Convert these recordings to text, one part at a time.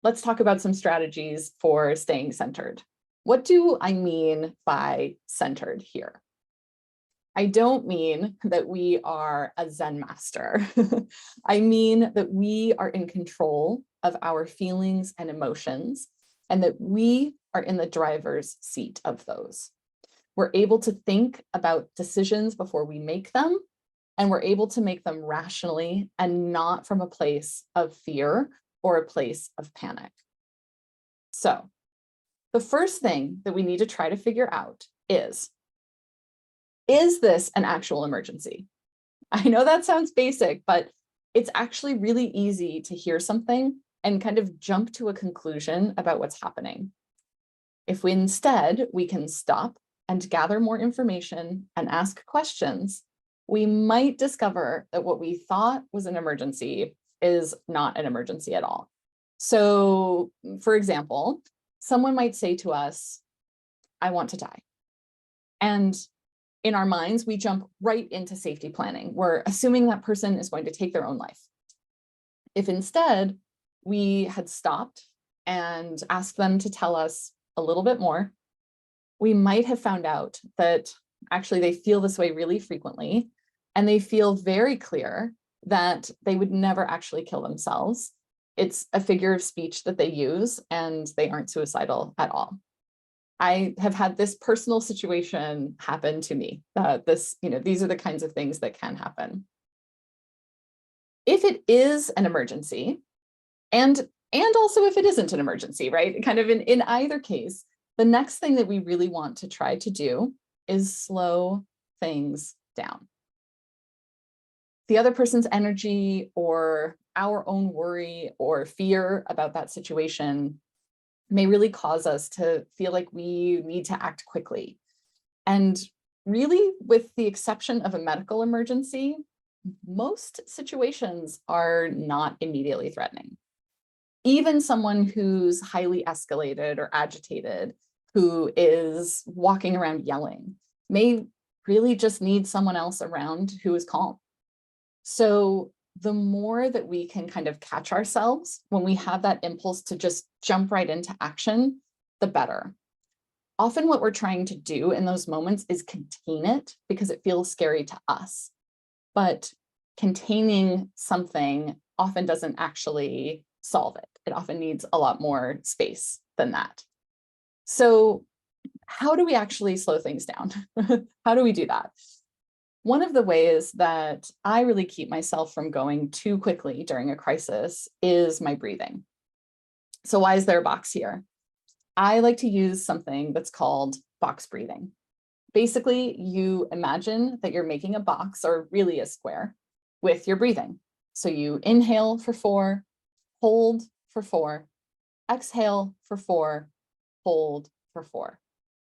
let's talk about some strategies for staying centered. What do I mean by centered here? I don't mean that we are a Zen master. I mean that we are in control of our feelings and emotions, and that we are in the driver's seat of those. We're able to think about decisions before we make them, and we're able to make them rationally and not from a place of fear or a place of panic. So the first thing that we need to try to figure out is this an actual emergency? I know that sounds basic, but it's actually really easy to hear something and kind of jump to a conclusion about what's happening. If we instead, we can stop and gather more information and ask questions, we might discover that what we thought was an emergency is not an emergency at all. So, for example, someone might say to us, I want to die. And in our minds, we jump right into safety planning. We're assuming that person is going to take their own life. If instead we had stopped and asked them to tell us a little bit more, we might have found out that actually they feel this way really frequently, and they feel very clear that they would never actually kill themselves. It's a figure of speech that they use, and they aren't suicidal at all. I have had this personal situation happen to me. These are the kinds of things that can happen. If it is an emergency, and also if it isn't an emergency, right? Kind of in either case, the next thing that we really want to try to do is slow things down. The other person's energy or our own worry or fear about that situation may really cause us to feel like we need to act quickly. And really, with the exception of a medical emergency, most situations are not immediately threatening. Even someone who's highly escalated or agitated, who is walking around yelling, may really just need someone else around who is calm. So the more that we can kind of catch ourselves when we have that impulse to just jump right into action, the better. Often what we're trying to do in those moments is contain it because it feels scary to us. But containing something often doesn't actually solve it. It often needs a lot more space than that. So how do we actually slow things down? How do we do that? One of the ways that I really keep myself from going too quickly during a crisis is my breathing. So why is there a box here? I like to use something that's called box breathing. Basically, you imagine that you're making a box, or really a square, with your breathing. So you inhale for 4, hold for 4, exhale for 4, hold for 4.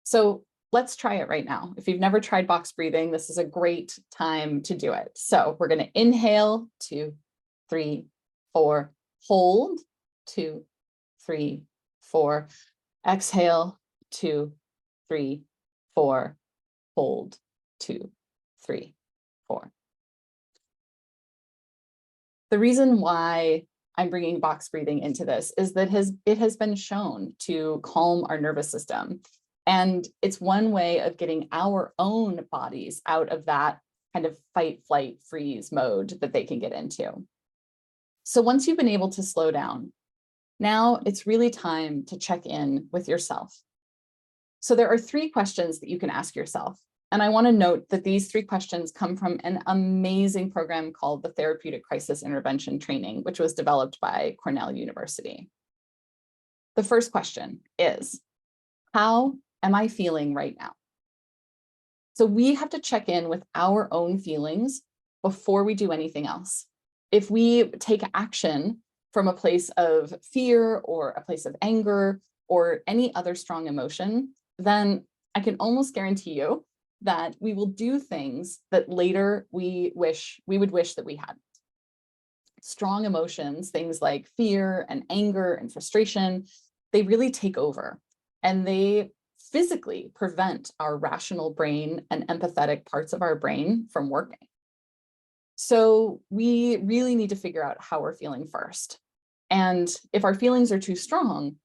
So let's try it right now. If you've never tried box breathing, this is a great time to do it. So we're going to inhale 2, 3, 4, hold 2, 3, 4, exhale 2, 3, 4, hold 2, 3, 4. The reason why I'm bringing box breathing into this is that it has been shown to calm our nervous system. And it's one way of getting our own bodies out of that kind of fight, flight, freeze mode that they can get into. So once you've been able to slow down, now it's really time to check in with yourself. So there are 3 questions that you can ask yourself. And I want to note that these 3 questions come from an amazing program called the Therapeutic Crisis Intervention Training, which was developed by Cornell University. The first question is, how am I feeling right now? So we have to check in with our own feelings before we do anything else. If we take action from a place of fear or a place of anger or any other strong emotion, then I can almost guarantee you that we will do things that later we would wish that we had. Strong emotions, things like fear and anger and frustration, they really take over, and they physically prevent our rational brain and empathetic parts of our brain from working. So we really need to figure out how we're feeling first. And if our feelings are too strong,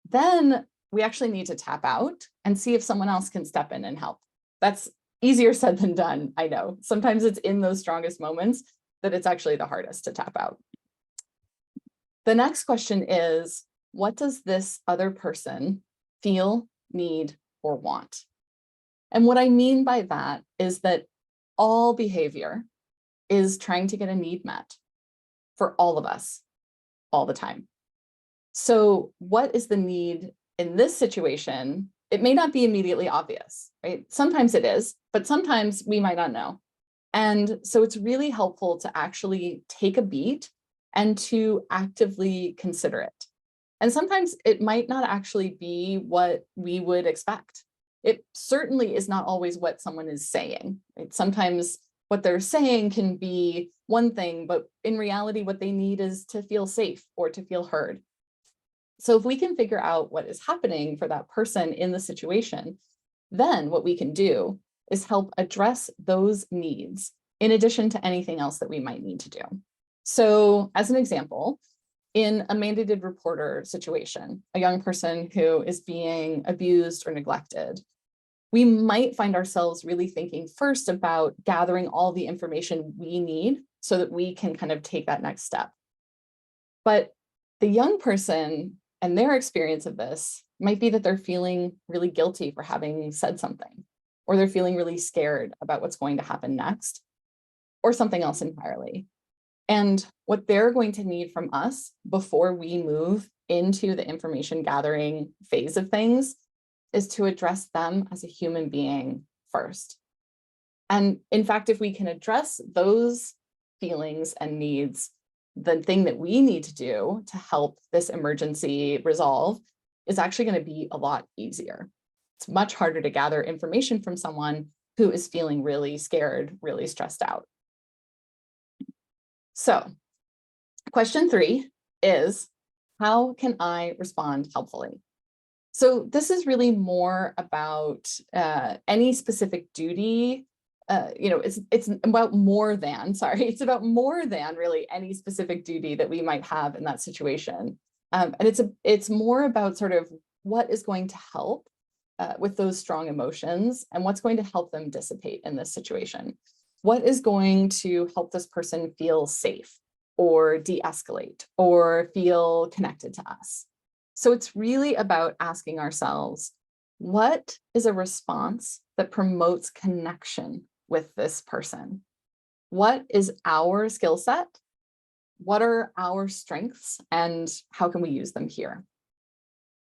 then we actually need to tap out and see if someone else can step in and help. That's easier said than done, I know. Sometimes it's in those strongest moments that it's actually the hardest to tap out. The next question is, what does this other person feel, need, or want? And what I mean by that is that all behavior is trying to get a need met for all of us all the time. So what is the need in this situation? It may not be immediately obvious, right? Sometimes it is, but sometimes we might not know. And so it's really helpful to actually take a beat and to actively consider it. And sometimes it might not actually be what we would expect. It certainly is not always what someone is saying, right? Sometimes what they're saying can be one thing, but in reality, what they need is to feel safe or to feel heard. So if we can figure out what is happening for that person in the situation, then what we can do is help address those needs in addition to anything else that we might need to do. So as an example, in a mandated reporter situation, a young person who is being abused or neglected, we might find ourselves really thinking first about gathering all the information we need so that we can kind of take that next step. But the young person and their experience of this might be that they're feeling really guilty for having said something, or they're feeling really scared about what's going to happen next, or something else entirely. And what they're going to need from us before we move into the information gathering phase of things is to address them as a human being first. And in fact, if we can address those feelings and needs, the thing that we need to do to help this emergency resolve is actually going to be a lot easier. It's much harder to gather information from someone who is feeling really scared, really stressed out. So question 3 is, how can I respond helpfully? So this is really more about any specific duty. It's about more than, it's about more than really any specific duty that we might have in that situation. And it's more about sort of what is going to help with those strong emotions and what's going to help them dissipate in this situation. What is going to help this person feel safe or de-escalate or feel connected to us? So it's really about asking ourselves, what is a response that promotes connection with this person? What is our skill set? What are our strengths and how can we use them here?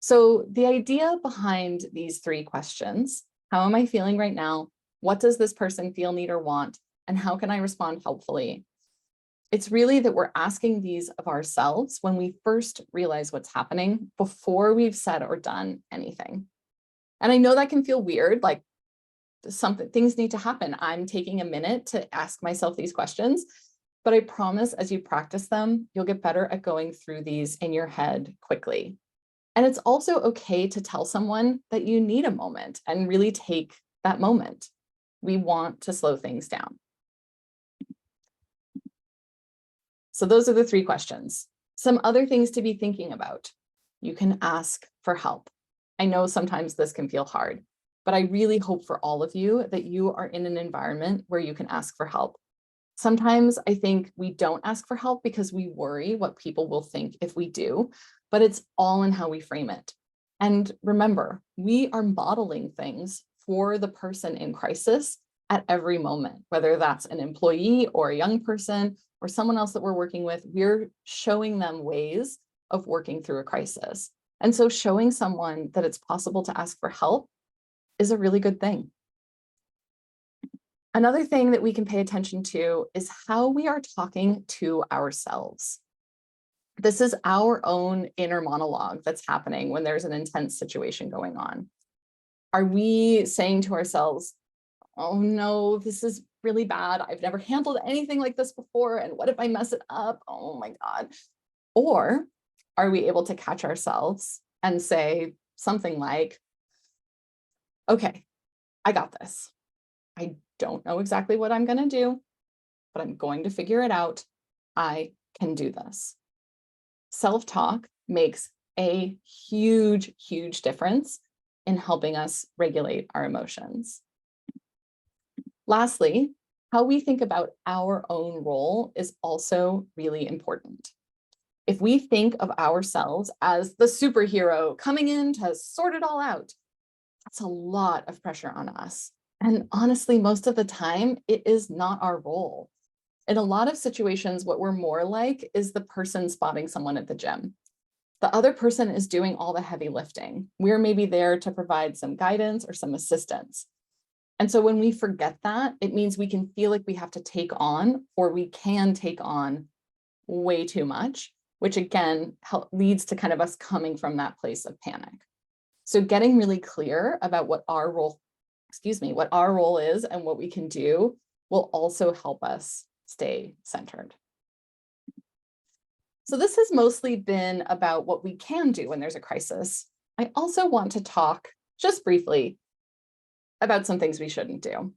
So the idea behind these 3 questions, how am I feeling right now? What does this person feel, need, or want? And how can I respond helpfully? It's really that we're asking these of ourselves when we first realize what's happening before we've said or done anything. And I know that can feel weird, like things need to happen. I'm taking a minute to ask myself these questions, but I promise as you practice them, you'll get better at going through these in your head quickly. And it's also okay to tell someone that you need a moment and really take that moment. We want to slow things down. So those are the 3 questions. Some other things to be thinking about. You can ask for help. I know sometimes this can feel hard, but I really hope for all of you that you are in an environment where you can ask for help. Sometimes I think we don't ask for help because we worry what people will think if we do, but it's all in how we frame it. And remember, we are modeling things for the person in crisis at every moment, whether that's an employee or a young person or someone else that we're working with, we're showing them ways of working through a crisis. And so showing someone that it's possible to ask for help is a really good thing. Another thing that we can pay attention to is how we are talking to ourselves. This is our own inner monologue that's happening when there's an intense situation going on. Are we saying to ourselves, oh no, this is really bad. I've never handled anything like this before. And what if I mess it up? Oh my God. Or are we able to catch ourselves and say something like, okay, I got this. I don't know exactly what I'm going to do, but I'm going to figure it out. I can do this. Self-talk makes a huge, huge difference in helping us regulate our emotions. Lastly, how we think about our own role is also really important. If we think of ourselves as the superhero coming in to sort it all out, that's a lot of pressure on us. And honestly, most of the time, it is not our role. In a lot of situations, what we're more like is the person spotting someone at the gym. The other person is doing all the heavy lifting. We're maybe there to provide some guidance or some assistance. And so when we forget that, it means we can feel like we have to take on, or we can take on way too much, which again leads to kind of us coming from that place of panic. So getting really clear about what our role is and what we can do will also help us stay centered. So this has mostly been about what we can do when there's a crisis. I also want to talk just briefly about some things we shouldn't do.